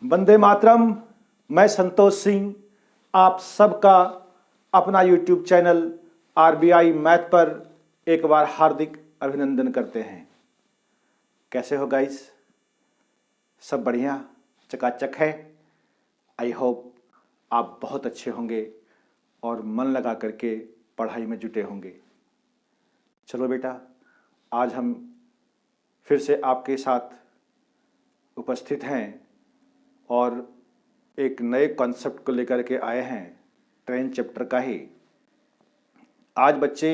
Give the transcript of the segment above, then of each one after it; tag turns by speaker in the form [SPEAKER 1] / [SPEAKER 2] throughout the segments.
[SPEAKER 1] वंदे मातरम। मैं संतोष सिंह आप सबका अपना यूट्यूब चैनल आरबीआई मैथ पर एक बार हार्दिक अभिनंदन करते हैं। कैसे हो गाइस? सब बढ़िया, चकाचक है। आई होप आप बहुत अच्छे होंगे और मन लगा करके पढ़ाई में जुटे होंगे। चलो बेटा, आज हम फिर से आपके साथ उपस्थित हैं और एक नए कॉन्सेप्ट को लेकर के आए हैं, ट्रेन चैप्टर का ही। आज बच्चे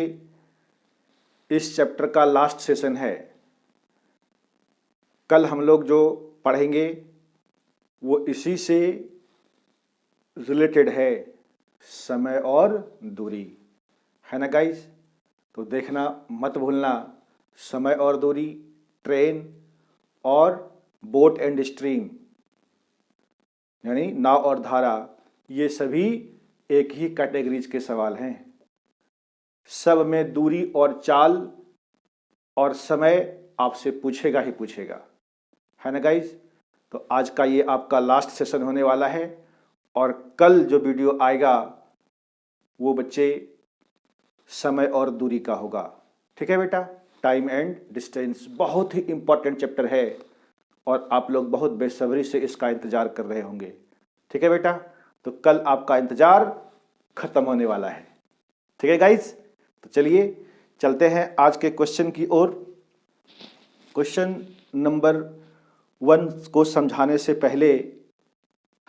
[SPEAKER 1] इस चैप्टर का लास्ट सेशन है। कल हम लोग जो पढ़ेंगे वो इसी से रिलेटेड है, समय और दूरी, है ना गाइस? तो देखना मत भूलना, समय और दूरी, ट्रेन और बोट एंड स्ट्रीम यानी नाव और धारा, ये सभी एक ही कैटेगरीज के सवाल हैं। सब में दूरी और चाल और समय आपसे पूछेगा ही पूछेगा, है ना गाइज? तो आज का ये आपका लास्ट सेशन होने वाला है और कल जो वीडियो आएगा वो बच्चे समय और दूरी का होगा। ठीक है बेटा? टाइम एंड डिस्टेंस बहुत ही इंपॉर्टेंट चैप्टर है और आप लोग बहुत बेसब्री से इसका इंतजार कर रहे होंगे। ठीक है बेटा? तो कल आपका इंतजार खत्म होने वाला है। ठीक है गाइस? तो चलिए चलते हैं आज के क्वेश्चन की ओर। क्वेश्चन नंबर 1 को समझाने से पहले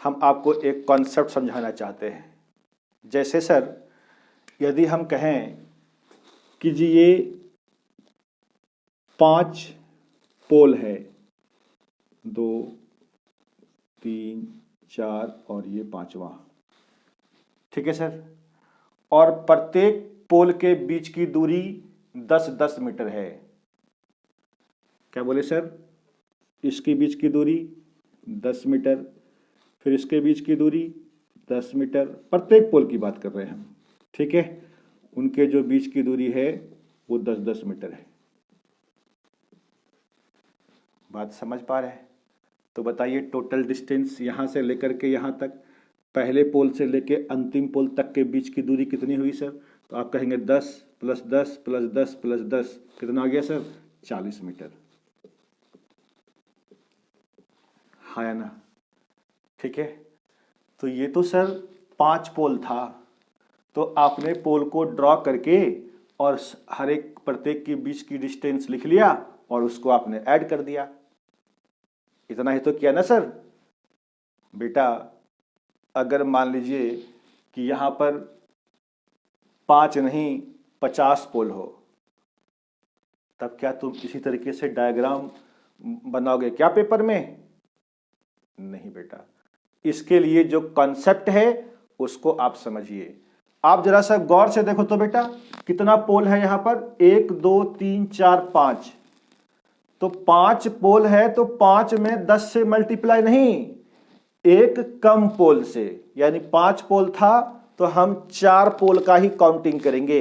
[SPEAKER 1] हम आपको एक कॉन्सेप्ट समझाना चाहते हैं। जैसे सर, यदि हम कहें कि जी ये 5 पोल है, 2 3 4 और ये 5वां, ठीक है सर, और प्रत्येक पोल के बीच की दूरी 10-10 मीटर है। क्या बोले सर? इसके बीच की दूरी 10 मीटर, फिर इसके बीच की दूरी 10 मीटर, प्रत्येक पोल की बात कर रहे हैं हम, ठीक है? उनके जो बीच की दूरी है वो 10-10 मीटर है। बात समझ पा रहे हैं? तो बताइए टोटल डिस्टेंस यहाँ से लेकर के यहाँ तक, पहले पोल से लेके अंतिम पोल तक के बीच की दूरी कितनी हुई सर? तो आप कहेंगे 10 + 10 + 10 + 10 कितना आ गया सर? 40 मीटर, हाँ या ना? ठीक है। तो ये तो सर 5 पोल था, तो आपने पोल को ड्रॉ करके और हर एक प्रत्येक के बीच की डिस्टेंस लिख लिया और उसको आपने ऐड कर दिया। इतना ही तो किया ना सर? बेटा अगर मान लीजिए कि यहाँ पर 5 नहीं 50 पोल हो, तब क्या तुम इसी तरीके से डायग्राम बनाओगे क्या पेपर में? नहीं बेटा, इसके लिए जो कॉन्सेप्ट है उसको आप समझिए। आप जरा सा गौर से देखो तो बेटा, कितना पोल है यहाँ पर? 1 2 3 4 5, तो 5 पोल है तो 5 में 10 से मल्टीप्लाई नहीं, एक कम पोल से, यानी 5 पोल था तो हम 4 पोल का ही काउंटिंग करेंगे,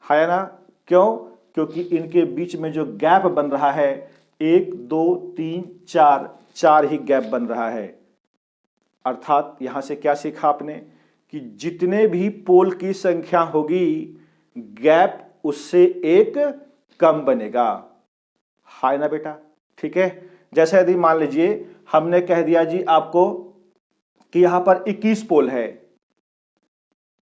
[SPEAKER 1] है ना? क्यों? क्योंकि इनके बीच में जो गैप बन रहा है 1 2 3 4, 4 ही गैप बन रहा है। अर्थात यहां से क्या सीखा आपने कि जितने भी पोल की संख्या होगी गैप उससे एक कम बनेगा, है ना बेटा? ठीक है। जैसे यदि मान लीजिए हमने कह दिया जी आपको कि यहां पर 21 पोल है,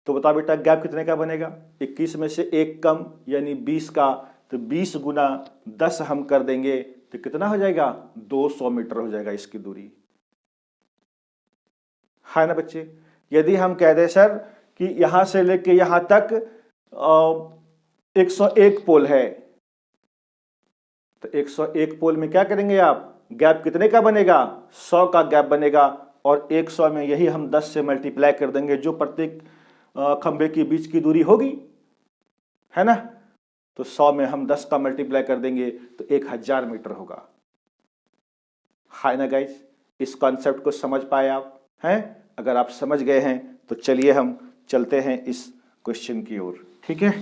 [SPEAKER 1] तो बताओ बेटा गैप कितने का बनेगा? 21 में से एक कम यानी 20 का, तो 20 गुना 10 हम कर देंगे तो कितना हो जाएगा? 200 मीटर हो जाएगा इसकी दूरी, है ना बच्चे? यदि हम कह दें सर कि यहां से लेके यहां तक 101 पोल है, तो 101 पोल में क्या करेंगे आप? गैप कितने का बनेगा? 100 का गैप बनेगा और 100 में यही हम 10 से मल्टीप्लाई कर देंगे जो प्रत्येक खंबे के बीच की दूरी होगी, है ना? तो 100 में हम 10 का मल्टीप्लाई कर देंगे तो 1000 मीटर होगा, है ना गाइस? इस कॉन्सेप्ट को समझ पाए आप हैं? अगर आप समझ गए हैं तो चलिए हम चलते हैं इस क्वेश्चन की ओर। ठीक है,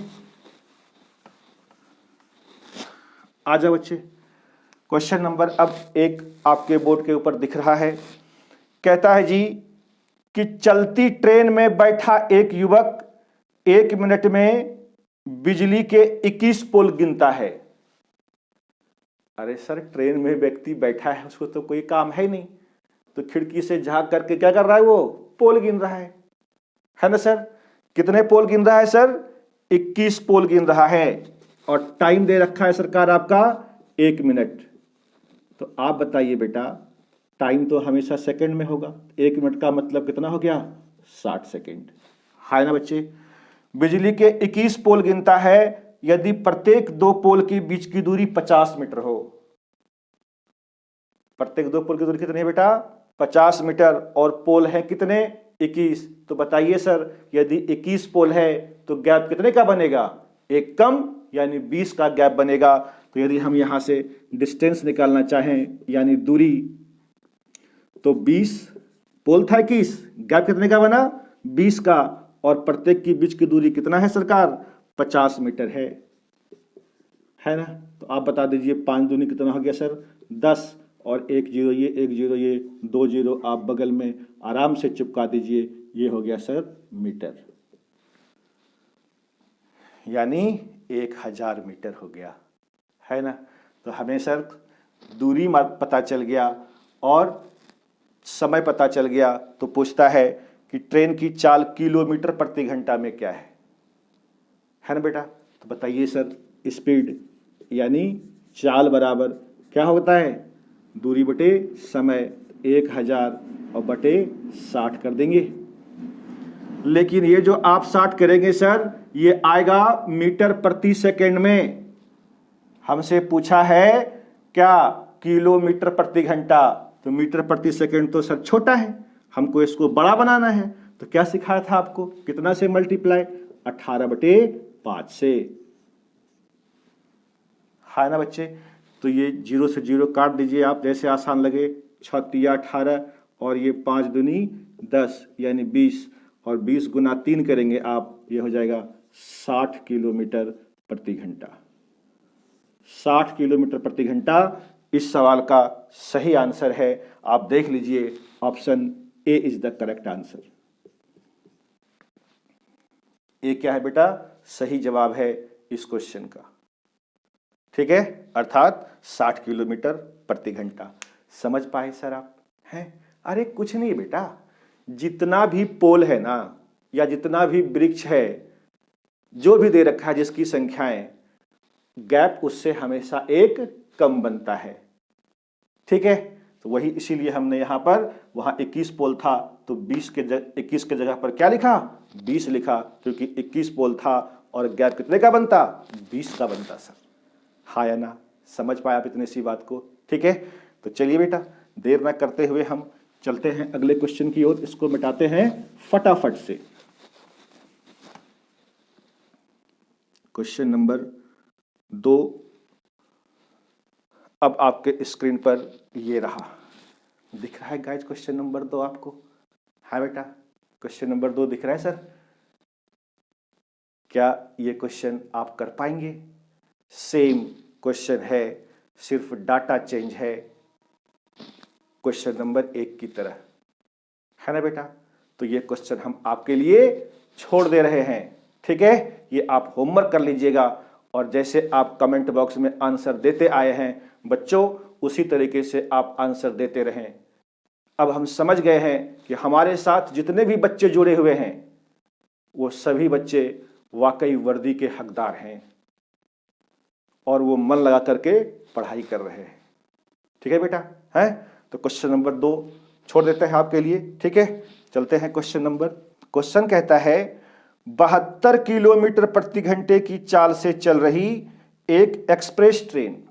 [SPEAKER 1] आ जाओ बच्चे। क्वेश्चन नंबर अब 1 आपके बोर्ड के ऊपर दिख रहा है। कहता है जी कि चलती ट्रेन में बैठा एक युवक 1 मिनट में बिजली के 21 पोल गिनता है। अरे सर, ट्रेन में व्यक्ति बैठा है, उसको तो कोई काम है नहीं, तो खिड़की से झांक करके क्या कर रहा है? वो पोल गिन रहा है ना सर? कितने पोल गिन रहा है सर? 21 पोल गिन रहा है। और टाइम दे रखा है सरकार आपका 1 मिनट। तो आप बताइए बेटा, टाइम तो हमेशा सेकंड में होगा, 1 मिनट का मतलब कितना हो गया? 60 सेकंड, है ना बच्चे? बिजली के 21 पोल गिनता है यदि प्रत्येक 2 पोल के बीच की दूरी 50 मीटर हो। प्रत्येक 2 पोल की दूरी कितनी है बेटा? 50 मीटर। और पोल है कितने? 21। तो बताइए सर, यदि 21 पोल है तो गैप कितने का बनेगा? एक कम, यानी 20 का गैप बनेगा। तो यदि हम यहां से डिस्टेंस निकालना चाहें, यानी दूरी, तो 20 पोल था 21, गैप कितने का बना? 20 का। और प्रत्येक के बीच की दूरी कितना है सरकार? 50 मीटर है ना? तो आप बता दीजिए 5 दूनी कितना हो गया सर? 10। और 1 0 ये, 1 0 ये, 2 0 आप बगल में आराम से चिपका दीजिए, ये हो गया सर मीटर, यानी 1000 मीटर हो गया, है ना? तो हमें सर दूरी पता चल गया और समय पता चल गया। तो पूछता है कि ट्रेन की चाल किलोमीटर प्रति घंटा में क्या है ना बेटा? तो बताइए सर, स्पीड यानी चाल बराबर क्या होता है? दूरी बटे समय, 1000 और बटे 60 कर देंगे। लेकिन ये जो आप 60 करेंगे सर, ये आएगा मीटर प्रति सेकंड में। हमसे पूछा है क्या? किलोमीटर प्रति घंटा। तो मीटर प्रति सेकंड तो सर छोटा है, हमको इसको बड़ा बनाना है। तो क्या सिखाया था आपको? कितना से मल्टीप्लाई? 18/5 से, है ना बच्चे? तो ये 0 से 0 काट दीजिए आप, जैसे आसान लगे। 6 तिया 18 और ये 5 दूनी 10, यानी 20, और 20 गुना 3 करेंगे आप, ये हो जाएगा 60 किलोमीटर प्रति घंटा। 60 किलोमीटर प्रति घंटा इस सवाल का सही आंसर है। आप देख लीजिए, option A is the correct answer. A क्या है बेटा? सही जवाब है इस क्वेश्चन का, ठीक है? अर्थात 60 किलोमीटर प्रति घंटा। समझ पाए सर आप? हैं? अरे कुछ नहीं बेटा, जितना भी पोल है ना, या जितना भी वृक्ष है, जो भी दे रखा है जिसकी संख्याएं, गैप उससे हमेशा एक कम बनता है, ठीक है? तो वही इसीलिए हमने यहां पर, वहां 21 पोल था तो 21 के जगह पर क्या लिखा? 20 लिखा, क्योंकि 21 पोल था और गैप कितने का बनता? 20 का बनता सर, हाँ या ना? समझ पाया आप इतनी सी बात को? ठीक है, तो चलिए बेटा, देर ना करते हुए हम चलते हैं अगले क्वेश्चन की ओर। इसको मिटाते हैं फटाफट से। क्वेश्चन नंबर 2 अब आपके स्क्रीन पर ये रहा, दिख रहा है गाइज? क्वेश्चन नंबर 2 आपको? हाँ बेटा, क्वेश्चन नंबर 2 दिख रहा है सर? क्या ये क्वेश्चन आप कर पाएंगे? सेम क्वेश्चन है, सिर्फ डाटा चेंज है क्वेश्चन नंबर 1 की तरह, है ना बेटा? तो ये क्वेश्चन हम आपके लिए छोड़ दे रहे हैं, ठीक है? ये आप होमवर्क कर लीजिएगा, और जैसे आप कमेंट बॉक्स में आंसर देते आए हैं बच्चों, उसी तरीके से आप आंसर देते रहें। अब हम समझ गए हैं कि हमारे साथ जितने भी बच्चे जुड़े हुए हैं, वो सभी बच्चे वाकई वर्दी के हकदार हैं और वो मन लगा करके पढ़ाई कर रहे हैं, ठीक है बेटा? है तो क्वेश्चन नंबर 2 छोड़ देते हैं आपके लिए, ठीक है? चलते हैं क्वेश्चन कहता है 72 किलोमीटर प्रति घंटे की चाल से चल रही एक एक्सप्रेस ट्रेन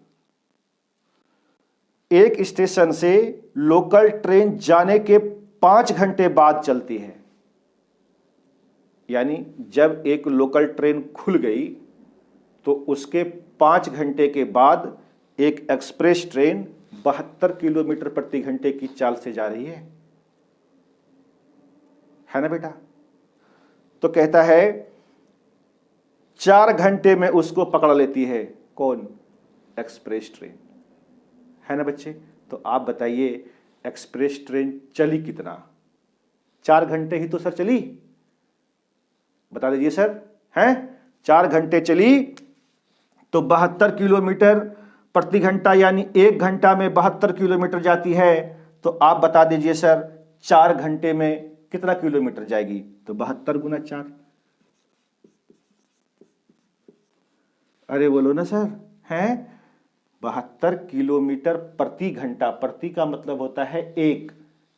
[SPEAKER 1] एक स्टेशन से लोकल ट्रेन जाने के 5 घंटे बाद चलती है। यानी जब एक लोकल ट्रेन खुल गई तो उसके 5 घंटे के बाद एक एक्सप्रेस ट्रेन 72 किलोमीटर प्रति घंटे की चाल से जा रही है ना बेटा? तो कहता है 4 घंटे में उसको पकड़ लेती है, कौन? एक्सप्रेस ट्रेन, है ना बच्चे? तो आप बताइए एक्सप्रेस ट्रेन चली कितना? 4 घंटे ही तो सर चली, बता दीजिए सर। हैं 4 घंटे चली तो 72 किलोमीटर प्रति घंटा, यानी 1 घंटा में 72 किलोमीटर जाती है। तो आप बता दीजिए सर 4 घंटे में कितना किलोमीटर जाएगी? तो 72 गुना 4। अरे बोलो ना सर। हैं 72 किलोमीटर प्रति घंटा, प्रति का मतलब होता है 1,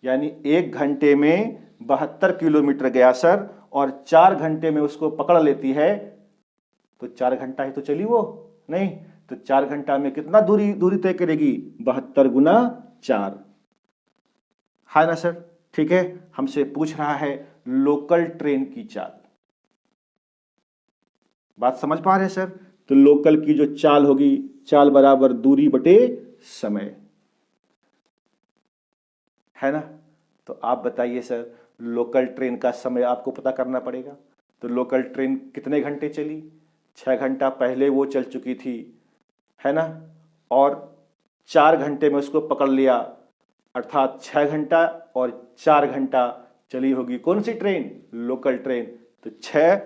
[SPEAKER 1] यानी 1 घंटे में 72 किलोमीटर गया सर, और 4 घंटे में उसको पकड़ लेती है। तो 4 घंटा ही तो चली वो, नहीं तो 4 घंटा में कितना दूरी तय करेगी? 72 गुना 4, है ना सर। ठीक है, हमसे पूछ रहा है लोकल ट्रेन की चाल। बात समझ पा रहे हैं सर? तो लोकल की जो चाल होगी, चाल बराबर दूरी बटे समय, है ना। तो आप बताइए सर, लोकल ट्रेन का समय आपको पता करना पड़ेगा। तो लोकल ट्रेन कितने घंटे चली? 6 घंटा पहले वो चल चुकी थी, है ना, और 4 घंटे में उसको पकड़ लिया, अर्थात 6 घंटा और 4 घंटा चली होगी कौन सी ट्रेन? Local train. तो 6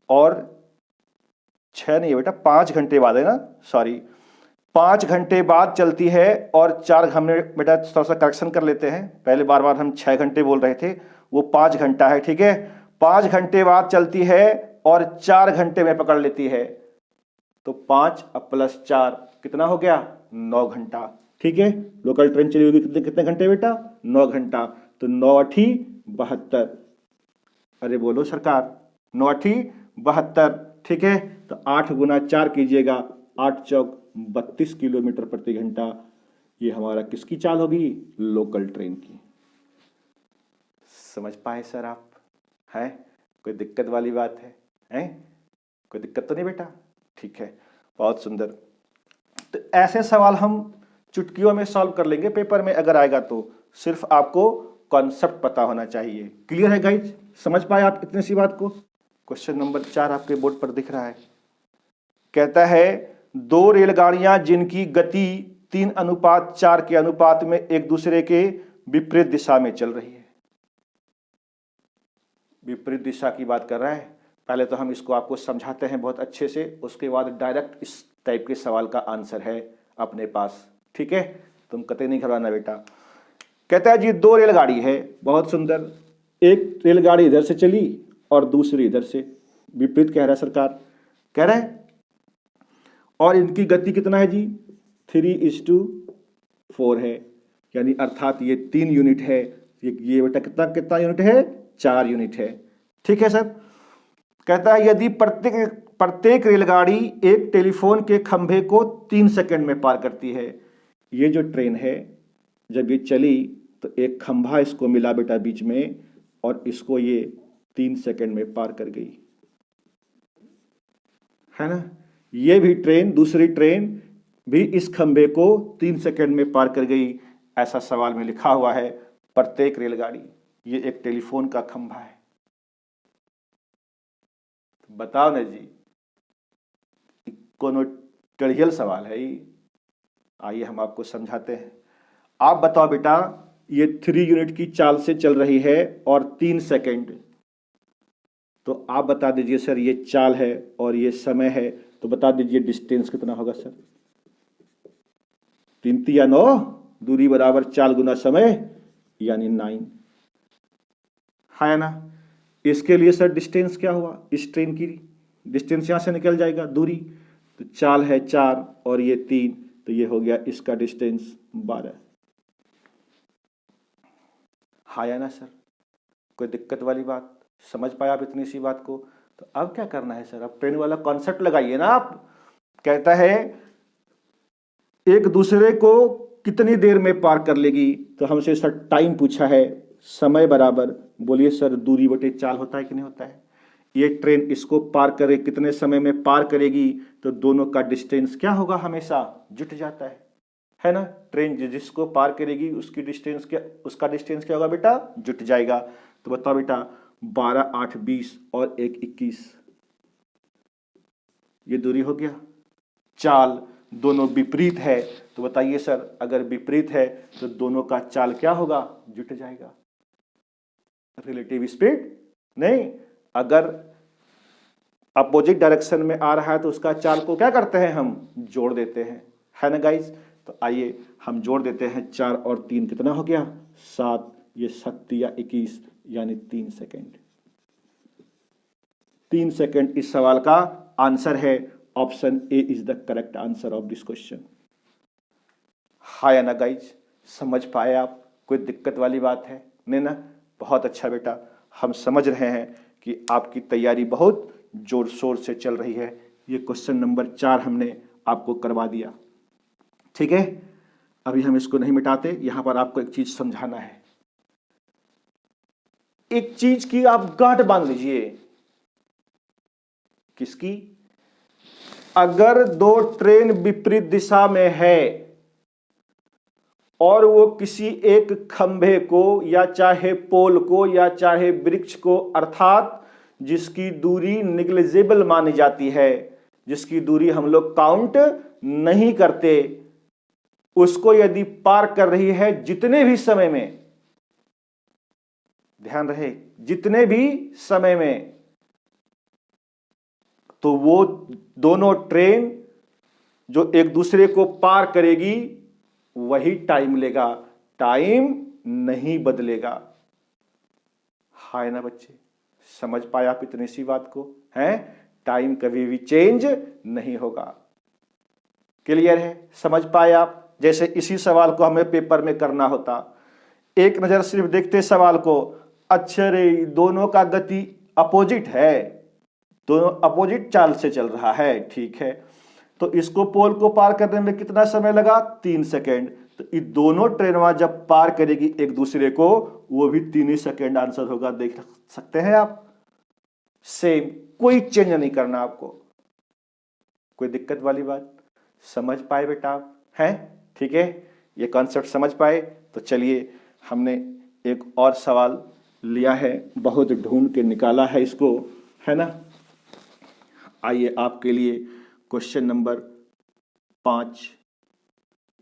[SPEAKER 1] और 6 नहीं है बेटा, 5 घंटे बाद है ना, सॉरी 5 घंटे बाद चलती है, और 4 हमने बेटा थोड़ा सा करेक्शन कर लेते हैं, पहले बार बार हम 6 घंटे बोल रहे थे, वो 5 घंटा है। ठीक है, 5 घंटे बाद चलती है और 4 घंटे में पकड़ लेती है। तो 5 प्लस 4 कितना हो गया? 9 घंटा। ठीक है, लोकल ट्रेन चली होगी कितने घंटे बेटा? 9 घंटा। तो 9 अठी 72। अरे बोलो सरकार, 9 अठी 72। ठीक है, तो 8 गुना 4 कीजिएगा, 8 चौक 32 किलोमीटर प्रति घंटा। ये हमारा किसकी चाल होगी? लोकल ट्रेन की। समझ पाए सर आप? है कोई दिक्कत वाली बात है? हैं कोई दिक्कत तो नहीं बेटा? ठीक है, बहुत सुंदर। तो ऐसे सवाल हम चुटकियों में सॉल्व कर लेंगे पेपर में अगर आएगा तो, सिर्फ आपको कॉन्सेप्ट पता होना चाहिए। क्लियर है गाइज? समझ पाए आप इतनी सी बात को? क्वेश्चन नंबर 4 आपके बोर्ड पर दिख रहा है। कहता है 2 रेलगाड़ियां जिनकी गति 3:4 के अनुपात में एक दूसरे के विपरीत दिशा में चल रही है। विपरीत दिशा की बात कर रहा है। पहले तो हम इसको आपको समझाते हैं बहुत अच्छे से, उसके बाद डायरेक्ट इस टाइप के सवाल का आंसर है अपने पास। ठीक है, तुम कतई नहीं घबराना बेटा। कहता है जी 2 रेलगाड़ी है, बहुत सुंदर, एक रेलगाड़ी इधर से चली और दूसरी इधर से, विपरीत कह रहा है सरकार, कह रहा है, और इनकी गति कितना है जी? 3:4 है, यानी अर्थात ये 3 यूनिट है। ये बेटा कितना यूनिट है? 4 यूनिट है। ठीक है सर। कहता है यदि प्रत्येक रेलगाड़ी एक टेलीफोन के खंभे को 3 सेकंड में पार करती है। ये जो ट्रेन है जब ये चली तो एक खंभा इसको मिला बेटा बीच में, और इसको ये 3 सेकंड में पार कर गई, है ना। ये भी ट्रेन, दूसरी ट्रेन भी इस खंभे को 3 सेकंड में पार कर गई। ऐसा सवाल में लिखा हुआ है प्रत्येक रेलगाड़ी, ये एक टेलीफोन का खंभा है। तो बताओ ना जी, कोनो टेढ़ियल सवाल है ये? आइए हम आपको समझाते हैं। आप बताओ बेटा, ये 3 यूनिट की चाल से चल रही है और 3 सेकंड, तो आप बता दीजिए सर ये चाल है और ये समय है, तो बता दीजिए डिस्टेंस कितना होगा सर? 3 या 9, दूरी बराबर चाल गुना समय, यानी 9, है ना। इसके लिए सर डिस्टेंस क्या हुआ? इस ट्रेन की डिस्टेंस यहां से निकल जाएगा, दूरी, तो चाल है 4 और ये 3, तो ये हो गया इसका डिस्टेंस 12। है ना सर? कोई दिक्कत वाली बात? समझ पाए आप इतनी सी बात को? तो अब क्या करना है सर? अब ट्रेन वाला कॉन्सेप्ट लगाइए ना आप। कहता है एक दूसरे को कितनी देर में पार कर लेगी, तो हमसे सर टाइम पूछा है, समय बराबर, बोलिए सर दूरी बटे चाल होता है कि नहीं होता है? ये ट्रेन इसको पार करे कितने समय में पार करेगी, तो दोनों का डिस्टेंस क्या होगा? हमेशा जुट जाता है ना। ट्रेन जिसको पार करेगी उसकी डिस्टेंस क्या, उसका डिस्टेंस क्या होगा बेटा? जुट जाएगा। तो बताओ बेटा, 12, 8, 20 और 1, 21, ये दूरी हो गया। चाल दोनों विपरीत है, तो बताइए सर अगर विपरीत है तो दोनों का चाल क्या होगा, जुट जाएगा। रिलेटिव स्पीड नहीं, अगर अपोजिट डायरेक्शन में आ रहा है तो उसका चाल को क्या करते हैं, हम जोड़ देते हैं, है ना गाइज। तो आइए हम जोड़ देते हैं, 4 और 3 कितना हो गया, 7, ये 7 या 21 यानी 3 सेकेंड। 3 सेकेंड इस सवाल का आंसर है। Option A is the correct answer of this question. Hi ना गाइज, समझ पाए आप, कोई दिक्कत वाली बात है नहीं ना। बहुत अच्छा बेटा, हम समझ रहे हैं कि आपकी तैयारी बहुत जोर शोर से चल रही है। ये क्वेश्चन नंबर 4 हमने आपको करवा दिया, ठीक है। अभी हम इसको नहीं मिटाते, यहां पर आपको एक चीज समझाना है। एक चीज की आप गांठ बांध लीजिए, किसकी, अगर 2 ट्रेन विपरीत दिशा में है और वो किसी एक खंभे को या चाहे पोल को या चाहे वृक्ष को, अर्थात जिसकी दूरी निग्लिजिबल मानी जाती है, जिसकी दूरी हम लोग काउंट नहीं करते, उसको यदि पार कर रही है जितने भी समय में, ध्यान रहे जितने भी समय में, तो वो दोनों ट्रेन जो एक दूसरे को पार करेगी वही टाइम लेगा, टाइम नहीं बदलेगा। हाय ना बच्चे, समझ पाए आप इतनी सी बात को, हैं, टाइम कभी भी चेंज नहीं होगा। क्लियर है, समझ पाए आप। जैसे इसी सवाल को हमें पेपर में करना होता, एक नजर सिर्फ देखते सवाल को, अच्छा रे दोनों का गति अपोजिट है, दोनों अपोजिट चाल से चल रहा है, ठीक है, तो इसको पोल को पार करने में कितना समय लगा, 3 सेकेंड। तो ये दोनों ट्रेनवा जब पार करेगी एक दूसरे को, वो भी 3 ही सेकेंड आंसर होगा, देख सकते हैं आप। सेम, कोई चेंज नहीं करना आपको, कोई दिक्कत वाली बात, समझ पाए बेटा आप, हैं, ठीक है, ये कॉन्सेप्ट समझ पाए। तो चलिए हमने एक और सवाल लिया है, बहुत ढूंढ के निकाला है इसको, है ना। आइए आपके लिए क्वेश्चन नंबर 5,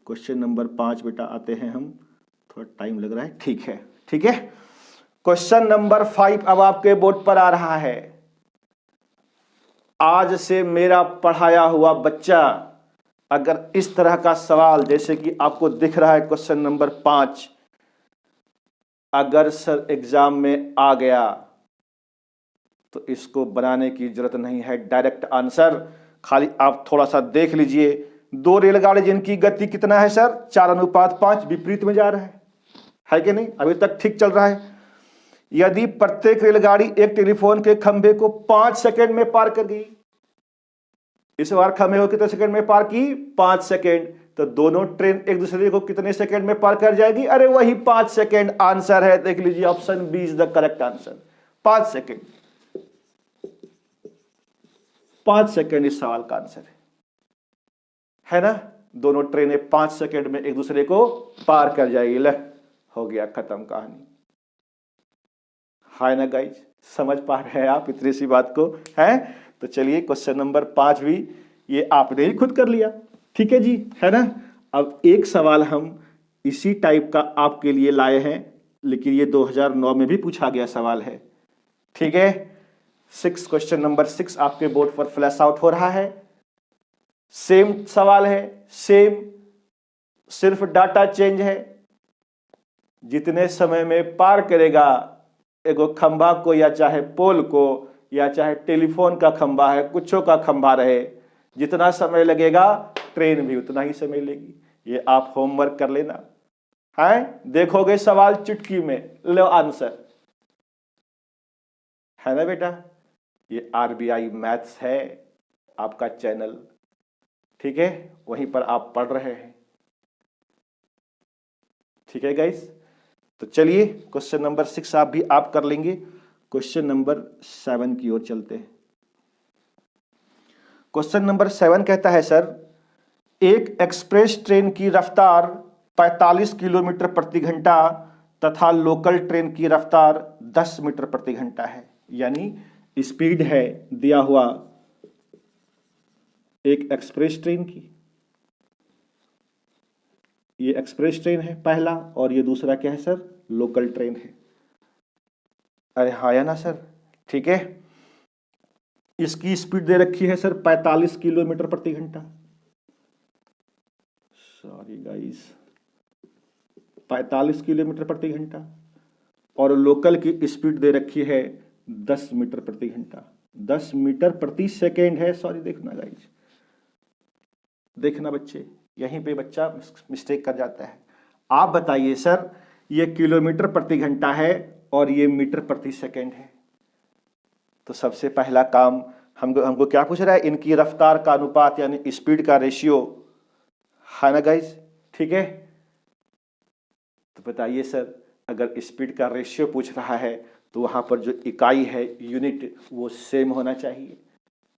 [SPEAKER 1] क्वेश्चन नंबर 5 बेटा आते हैं हम, थोड़ा टाइम लग रहा है, ठीक है, ठीक है। क्वेश्चन नंबर 5 अब आपके बोर्ड पर आ रहा है। आज से मेरा पढ़ाया हुआ बच्चा अगर इस तरह का सवाल जैसे कि आपको दिख रहा है क्वेश्चन नंबर 5, अगर सर एग्जाम में आ गया तो इसको बनाने की जरूरत नहीं है, डायरेक्ट आंसर। खाली आप थोड़ा सा देख लीजिए, 2 रेलगाड़ी जिनकी गति कितना है सर, 4:5 विपरीत में जा रहा है कि नहीं, अभी तक ठीक चल रहा है। यदि प्रत्येक रेलगाड़ी एक टेलीफोन के खंभे को 5 सेकंड में पार कर गई, इस बार खंभे को कितने सेकंड में पार की, 5 सेकंड, तो दोनों ट्रेन एक दूसरे को कितने सेकंड में पार कर जाएगी, अरे वही 5 सेकंड आंसर है। देख लीजिए option B is the correct answer, 5 second, 5 second इस सवाल का आंसर है ना। दोनों ट्रेनें 5 सेकंड में एक दूसरे को पार कर जाएगी, ले हो गया खत्म कहानी। हाय ना गाइज, समझ पा रहे हैं आप इतनी सी बात को, है। तो चलिए क्वेश्चन नंबर 5 भी ये आपने ही खुद कर लिया, ठीक है जी, है ना। अब एक सवाल हम इसी टाइप का आपके लिए लाए हैं, लेकिन ये 2009 में भी पूछा गया सवाल है, ठीक है। 6, क्वेश्चन नंबर 6 आपके बोर्ड पर फ्लैश आउट हो रहा है। सेम सवाल है, सेम, सिर्फ डाटा चेंज है। जितने समय में पार करेगा एगो खंभा को या चाहे पोल को या चाहे टेलीफोन का खंभा है, कुछों का खंभा रहे, जितना समय लगेगा ट्रेन भी उतना ही समय लेगी। ये आप होमवर्क कर लेना, है, देखोगे सवाल चुटकी में, लो आंसर, है ना बेटा। ये आरबीआई मैथ्स है आपका चैनल, ठीक है, वहीं पर आप पढ़ रहे हैं, ठीक है गाइस। तो चलिए क्वेश्चन नंबर 6 आप भी आप कर लेंगे। क्वेश्चन नंबर 7 की ओर चलते हैं। क्वेश्चन नंबर 7 कहता है सर, एक एक्सप्रेस ट्रेन की रफ्तार 45 किलोमीटर प्रति घंटा तथा लोकल ट्रेन की रफ्तार 10 मीटर प्रति घंटा है। यानी स्पीड है दिया हुआ एक एक्सप्रेस ट्रेन की, ये एक्सप्रेस ट्रेन है पहला, और ये दूसरा क्या है सर, लोकल ट्रेन है। अरे हाँ या ना सर, ठीक है। इसकी स्पीड दे रखी है सर 45 किलोमीटर प्रति घंटा, सॉरी गाइस 45 किलोमीटर प्रति घंटा, और लोकल की स्पीड दे रखी है 10 मीटर प्रति घंटा, 10 मीटर प्रति सेकेंड है। सॉरी देखना गाइस, देखना बच्चे, यहीं पे बच्चा मिस्टेक कर जाता है। आप बताइए सर, ये किलोमीटर प्रति घंटा है और ये मीटर प्रति सेकेंड है, तो सबसे पहला काम हमको क्या पूछ रहा है, इनकी रफ्तार का अनुपात यानी स्पीड का रेशियो है ना गाइस, ठीक है। तो बताइए सर, अगर स्पीड का रेशियो पूछ रहा है तो वहां पर जो इकाई है, यूनिट, वो सेम होना चाहिए,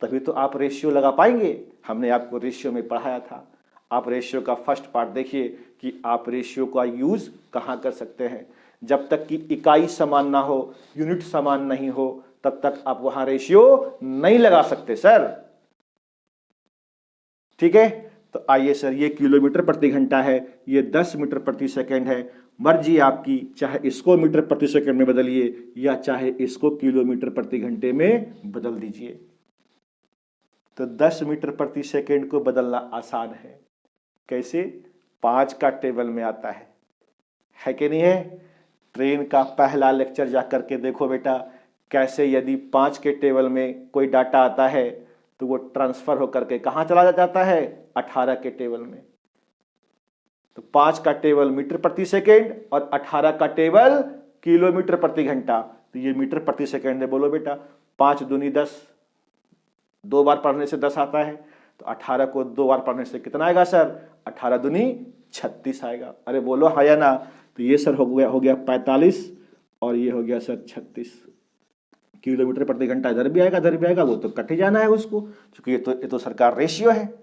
[SPEAKER 1] तभी तो आप रेशियो लगा पाएंगे। हमने आपको रेशियो में पढ़ाया था। आप रेशियो का फर्स्ट पार्ट देखिए कि आप रेशियो का यूज कहाँ कर सकते हैं। जब तक कि इकाई समान ना हो, यूनिट समान नहीं हो, तब तक आप वहां रेशियो नहीं लगा सकते सर, ठीक है। तो आइए सर, ये किलोमीटर प्रति घंटा है, ये 10 मीटर प्रति सेकंड है। मर्जी आपकी, चाहे इसको मीटर प्रति सेकंड में बदलिए या चाहे इसको किलोमीटर प्रति घंटे में बदल दीजिए। तो 10 मीटर प्रति सेकंड को बदलना आसान है। कैसे? 5 का टेबल में आता है कि नहीं है? ट्रेन का पहला लेक्चर जा करके देखो बेटा, कैसे यदि 5 के टेबल में कोई डाटा आता है तो वो ट्रांसफर होकर के कहां चला जाता है? 18 के टेबल में। तो 5 का टेबल मीटर प्रति सेकेंड और 18 का टेबल किलोमीटर प्रति घंटा। तो ये मीटर प्रति सेकेंड है। बोलो बेटा, 5 दूनी 10, 2 बार पढ़ने से 10 आता है, तो 18 को 2 बार पढ़ने से कितना आएगा सर? 18 दूनी 36 आएगा। अरे बोलो हाँ या ना। तो ये सर हो गया 45 और ये हो गया सर 36 किलोमीटर प्रति घंटा। इधर भी आएगा इधर भी आएगा, वो तो कट ही जाना है उसको, क्योंकि ये तो सरकार रेशियो है।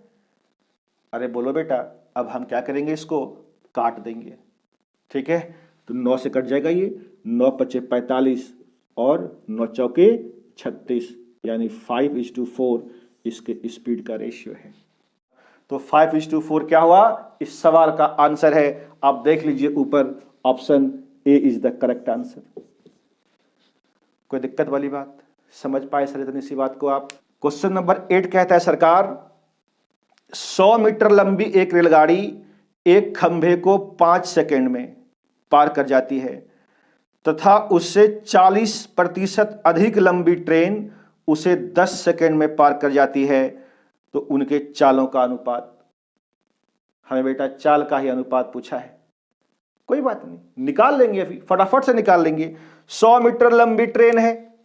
[SPEAKER 1] अरे बोलो बेटा, अब हम क्या करेंगे, इसको काट देंगे, ठीक है। तो 9 से कट जाएगा ये, 9 पचे 45 और 9 चौके 36, यानी 5:4 इसके स्पीड का रेशियो है। तो 5:4 क्या हुआ? इस सवाल का आंसर है। आप देख लीजिए ऊपर, option A is the correct answer. कोई दिक्कत वाली बात? समझ पाए सर इतनी सी बात को आप? क्वेश्चन नंबर 8 कहता है, सरकार 100 मीटर लंबी एक रेलगाड़ी एक खंभे को 5 सेकंड में पार कर जाती है तथा उससे 40% अधिक लंबी ट्रेन उसे 10 सेकंड में पार कर जाती है, तो उनके चालों का अनुपात। हमें बेटा चाल का ही अनुपात पूछा है। कोई बात नहीं, निकाल लेंगे, अभी फटाफट से निकाल लेंगे। 100 मीटर लंबी ट्रेन है,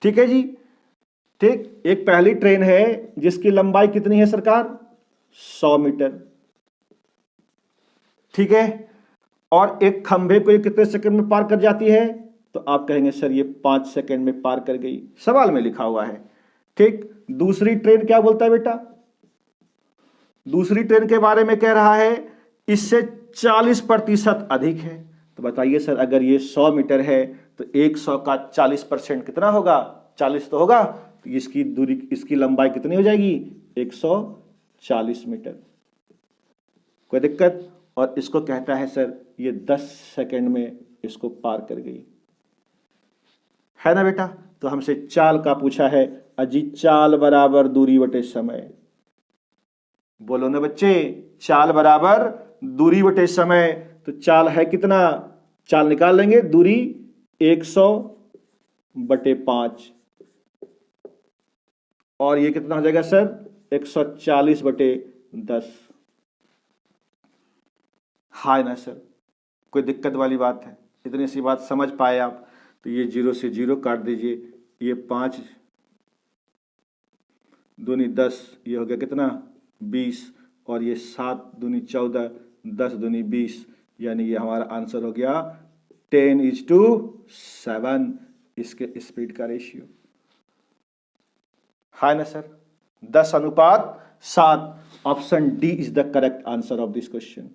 [SPEAKER 1] ठीक है जी, ठीक। एक पहली ट्रेन है जिसकी लंबाई कितनी है सरकार? 100 मीटर, ठीक है। और एक खंभे को ये कितने सेकंड में पार कर जाती है? तो आप कहेंगे सर ये 5 सेकंड में पार कर गई, सवाल में लिखा हुआ है, ठीक। दूसरी ट्रेन क्या बोलता है बेटा? दूसरी ट्रेन के बारे में कह रहा है इससे 40% अधिक है। तो बताइए सर, अगर ये 100 मीटर है तो 100 का 40% कितना होगा? 40 तो होगा। तो इसकी दूरी, इसकी लंबाई कितनी हो जाएगी? 140 मीटर। कोई दिक्कत? और इसको कहता है सर ये 10 सेकंड में इसको पार कर गई, है ना बेटा। तो हमसे चाल का पूछा है। अजी चाल बराबर दूरी बटे समय। बोलो ना बच्चे, चाल बराबर दूरी बटे समय। तो चाल है कितना? चाल निकाल लेंगे, दूरी 100 बटे 5 और ये कितना हो जाएगा सर? 140 बटे 10। हाँ ना सर, कोई दिक्कत वाली बात है? इतनी सी बात समझ पाए आप? तो ये 0 से 0 काट दीजिए, ये 5 दूनी 10, ये हो गया कितना? 20 और ये 7 दूनी 14, 10 दूनी 20, यानी ये हमारा आंसर हो गया 10:7 इसके स्पीड का रेशियो, है ना sir. 10:7। Option D is the correct answer of this question.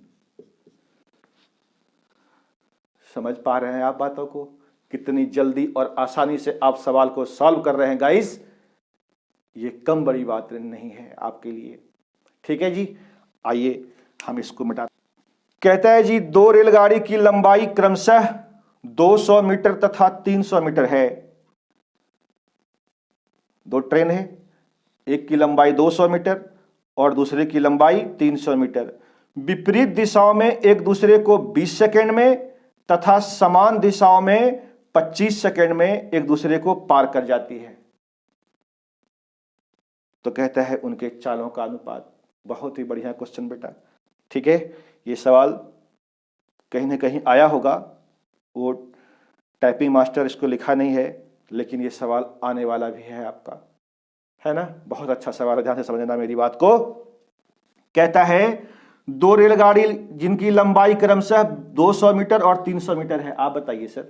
[SPEAKER 1] समझ पा रहे हैं आप बातों को? कितनी जल्दी और आसानी से आप सवाल को सॉल्व कर रहे हैं गाइस। ये कम बड़ी बात नहीं है आपके लिए, ठीक है जी। आइए हम इसको मिटा। कहता है जी दो रेलगाड़ी की लंबाई क्रमशः 200 मीटर तथा 300 मीटर है। दो ट्रेन है, एक की लंबाई 200 मीटर और दूसरे की लंबाई 300 मीटर। विपरीत दिशाओं में एक दूसरे को 20 सेकंड में तथा समान दिशाओं में 25 सेकंड में एक दूसरे को पार कर जाती है। तो कहता है उनके चालों का अनुपात। बहुत ही बढ़िया क्वेश्चन बेटा, ठीक है। ये सवाल कहीं ना कहीं आया होगा, वो टाइपिंग मास्टर इसको लिखा नहीं है, लेकिन ये सवाल आने वाला भी है आपका, है ना। बहुत अच्छा सवाल है, ध्यान से समझना मेरी बात को। कहता है दो रेलगाड़ी जिनकी लंबाई क्रमशः 200 मीटर और 300 मीटर है। आप बताइए सर,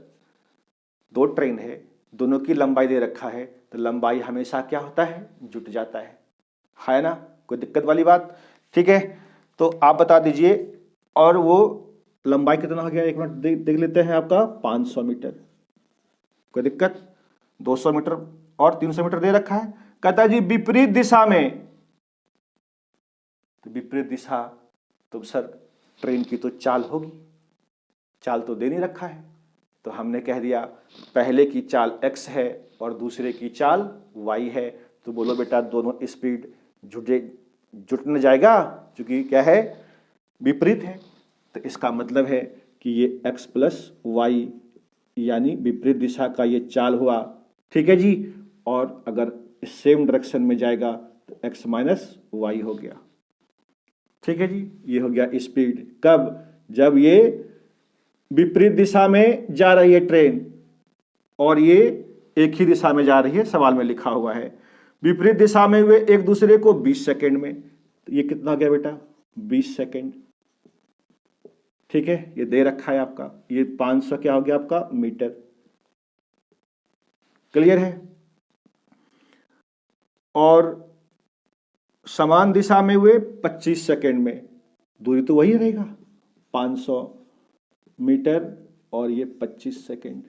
[SPEAKER 1] दो ट्रेन है, दोनों की लंबाई दे रखा है, तो लंबाई हमेशा क्या होता है, जुट जाता है ना। कोई दिक्कत वाली बात, ठीक है। तो आप बता दीजिए, और वो लंबाई कितना हो गया, एक मिनट देख लेते हैं। आपका 500 मीटर। कोई दिक्कत, 200 मीटर और 300 मीटर दे रखा है। कहता है जी विपरीत दिशा में, तो विपरीत दिशा तो सर ट्रेन की तो चाल होगी, चाल तो दे नहीं रखा है, तो हमने कह दिया पहले की चाल x है और दूसरे की चाल y है। तो बोलो बेटा दोनों स्पीड जुट न जाएगा, क्योंकि क्या है, विपरीत है। तो इसका मतलब है कि ये x प्लस वाई यानी विपरीत दिशा का ये चाल हुआ, ठीक है जी। और अगर सेम डायरेक्शन में जाएगा तो x माइनस वाई हो गया, ठीक है जी। ये हो गया स्पीड। कब, जब ये विपरीत दिशा में जा रही है ट्रेन और ये एक ही दिशा में जा रही है, सवाल में लिखा हुआ है। विपरीत दिशा में वे एक दूसरे को 20 सेकंड में, तो ये कितना गया बेटा, 20 सेकंड, ठीक है। ये दे रखा है आपका, ये 500 क्या हो गया आपका मीटर। क्लियर है। और समान दिशा में हुए 25 सेकंड में, दूरी तो वही रहेगा 500 मीटर और ये 25 सेकंड।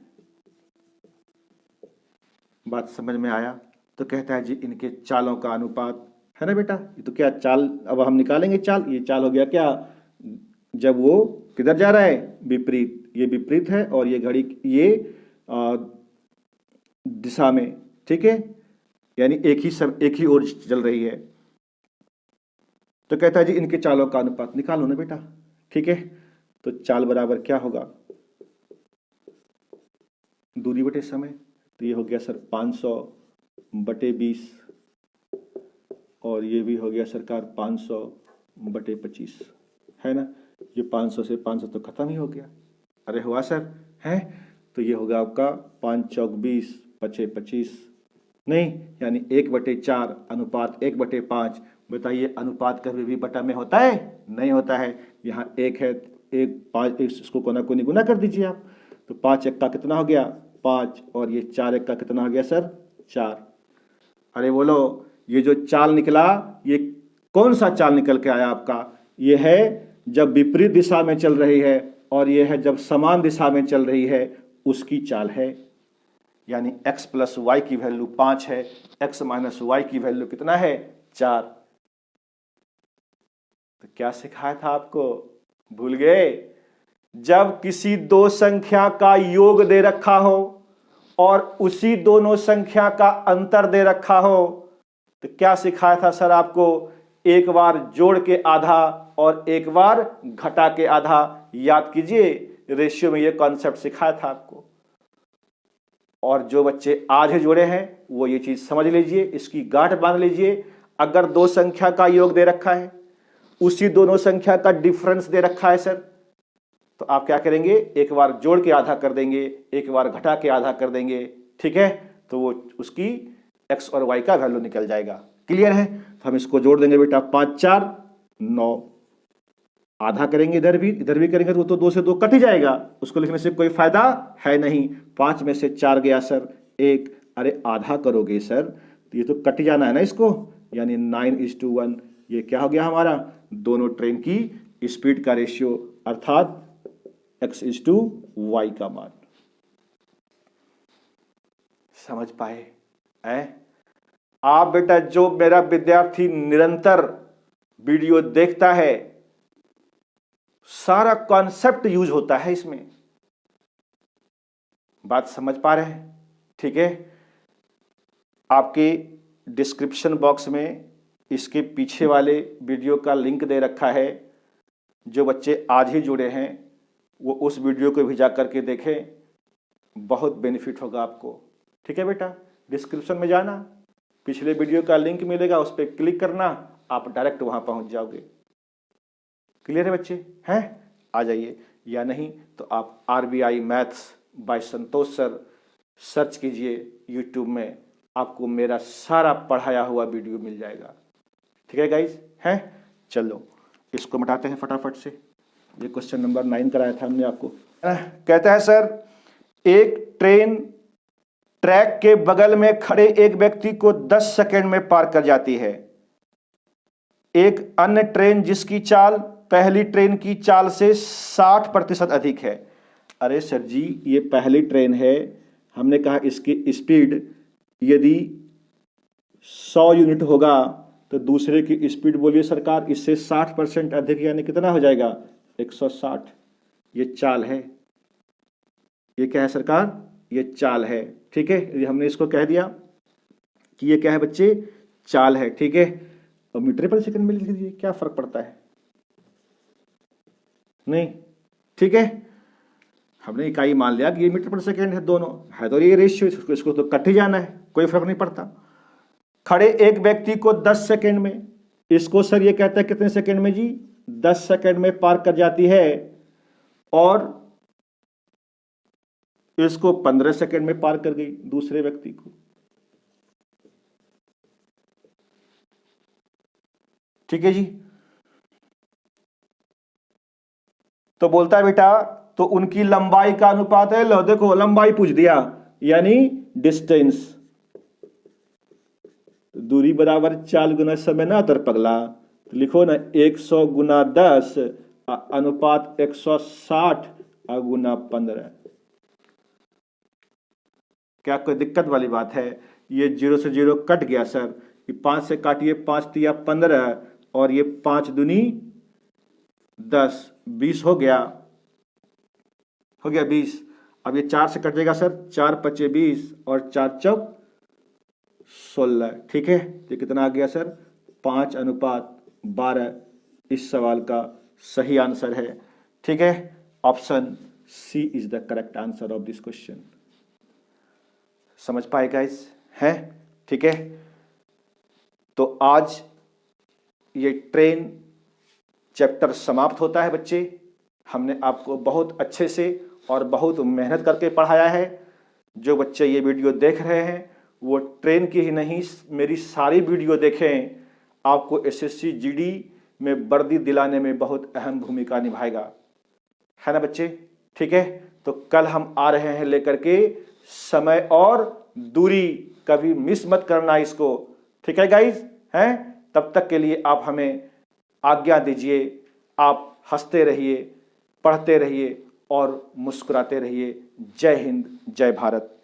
[SPEAKER 1] बात समझ में आया। तो कहता है जी इनके चालों का अनुपात, है ना बेटा। ये तो क्या चाल, अब हम निकालेंगे चाल। ये चाल हो गया क्या, जब वो किधर जा रहा है, विपरीत, ये विपरीत है और ये घड़ी ये दिशा में, ठीक है, यानी एक ही ओर चल रही है। तो कहता है जी इनके चालों का अनुपात निकालो ना बेटा, ठीक है। तो चाल बराबर क्या होगा, दूरी बटे समय। तो ये हो गया सर 500 बटे 20 और ये भी हो गया सरकार 500 बटे 25, है ना। ये 500 से 500 तो खत्म ही हो गया। अरे हुआ सर, है। तो ये होगा आपका 5 चौक 20 पचे 25, नहीं, यानी 1/4 अनुपात 1/5। बताइए अनुपात कभी भी बटा में होता है, नहीं होता है। यहाँ 1 है, 1 5, इसको कोना कोनी गुना कर दीजिए आप। तो 5 1 का कितना हो गया 5, और ये 4 1 का कितना हो गया सर 4। अरे बोलो, ये जो चाल निकला, ये कौन सा चाल निकल के आया आपका, ये है जब विपरीत दिशा में चल रही है, और ये है जब समान दिशा में चल रही है, उसकी चाल है। यानी x प्लस वाई की वैल्यू 5 है, x माइनस वाई की वैल्यू कितना है 4। तो क्या सिखाया था आपको, भूल गए। जब किसी दो संख्या का योग दे रखा हो और उसी दोनों संख्या का अंतर दे रखा हो, तो क्या सिखाया था सर आपको, एक बार जोड़ के आधा और एक बार घटा के आधा। याद कीजिए, रेशियो में ये कॉन्सेप्ट सिखाया था आपको। और जो बच्चे आज ही जुड़े हैं वो ये चीज समझ लीजिए, इसकी गांठ बांध लीजिए। अगर दो संख्या का योग दे रखा है, उसी दोनों संख्या का डिफरेंस दे रखा है सर, तो आप क्या करेंगे, एक बार जोड़ के आधा कर देंगे, एक बार घटा के आधा कर देंगे, ठीक है। तो वो उसकी x और y का वैल्यू निकल जाएगा। क्लियर है। तो हम इसको जोड़ देंगे बेटा, 5 4 9, आधा करेंगे इधर भी करेंगे तो 2 से 2 कट ही जाएगा, उसको लिखने से कोई फायदा है नहीं। 5 में से 4 गया सर 1, अरे आधा करोगे सर तो ये तो कट जाना है ना इसको, यानी 9:1। ये क्या हो गया हमारा, दोनों ट्रेन की स्पीड का रेशियो, अर्थात x/y का मान। समझ पाए आप बेटा। जो मेरा विद्यार्थी निरंतर वीडियो देखता है, सारा कॉन्सेप्ट यूज होता है इसमें। बात समझ पा रहे हैं? ठीक है, आपके डिस्क्रिप्शन बॉक्स में इसके पीछे वाले वीडियो का लिंक दे रखा है। जो बच्चे आज ही जुड़े हैं वो उस वीडियो को भी जा करके देखें, बहुत बेनिफिट होगा आपको। ठीक है बेटा, डिस्क्रिप्शन में जाना, पिछले वीडियो का लिंक मिलेगा, उस पर क्लिक करना, आप डायरेक्ट वहां पहुंच जाओगे। क्लियर है बच्चे? हैं? आ जाइए, या नहीं तो आप RBI maths by Santosh sir search कीजिए यूट्यूब में, आपको मेरा सारा पढ़ाया हुआ वीडियो मिल जाएगा। ठीक है गाइज? हैं? चलो इसको मिटाते हैं फटाफट से। ये क्वेश्चन नंबर 9 कराया था हमने आपको। कहता है सर, एक ट्रेन ट्रैक के बगल में खड़े एक व्यक्ति को 10 सेकंड में पार कर जाती है। एक अन्य ट्रेन जिसकी चाल पहली ट्रेन की चाल से 60% अधिक है। अरे सर जी, ये पहली ट्रेन है, हमने कहा इसकी स्पीड यदि 100 यूनिट होगा तो दूसरे की स्पीड बोलिए सरकार, इससे 60% अधिक यानी कितना हो जाएगा? 160। ये चाल है। ये क्या है सरकार? ये चाल है। ठीक है, हमने इसको कह दिया कि ये क्या है बच्चे? चाल है। ठीक है, और मीटर पर सेकंड में लिख दीजिए, क्या फर्क पड़ता है? नहीं, ठीक है, हमने इकाई मान लिया कि ये मीटर पर सेकंड है, दोनों है तो ये रेशियो, इसको तो कट ही जाना है, कोई फर्क नहीं पड़ता। खड़े एक व्यक्ति को 10 सेकंड में, इसको सर ये कहता है कितने सेकंड में जी? 10 सेकंड में पार कर जाती है, और इसको 15 सेकंड में पार कर गई दूसरे व्यक्ति को। ठीक है जी, तो बोलता है बेटा तो उनकी लंबाई का अनुपात है। लो देखो, लंबाई पूछ दिया, यानी डिस्टेंस, दूरी बराबर चाल गुना समय ना तर पगला, तो लिखो ना 100 गुना 10 अनुपात 160 गुना 15। क्या कोई दिक्कत वाली बात है? ये 0 से 0 कट गया सर, ये 5 से काटिए, 5 तिया 15 और ये 5 दूनी 10, 20 हो गया 20। अब ये 4 से कट जाएगा सर, 4 पचे 20 और 4 चौक 16। ठीक है, तो कितना आ गया सर? 5 अनुपात 12 इस सवाल का सही आंसर है। ठीक है, option C is the correct answer of this question. समझ पाए गाइस? है? ठीक है, तो आज ये ट्रेन चैप्टर समाप्त होता है बच्चे। हमने आपको बहुत अच्छे से और बहुत मेहनत करके पढ़ाया है। जो बच्चे ये वीडियो देख रहे हैं वो ट्रेन की ही नहीं, मेरी सारी वीडियो देखें, आपको SSC GD में वर्दी दिलाने में बहुत अहम भूमिका निभाएगा, है ना बच्चे? ठीक है, तो कल हम आ रहे हैं लेकर के समय और दूरी, कभी मिस मत करना इसको। ठीक है गाइज? हैं? तब तक के लिए आप हमें आज्ञा दीजिए। आप हंसते रहिए, पढ़ते रहिए और मुस्कुराते रहिए। जय हिंद, जय भारत।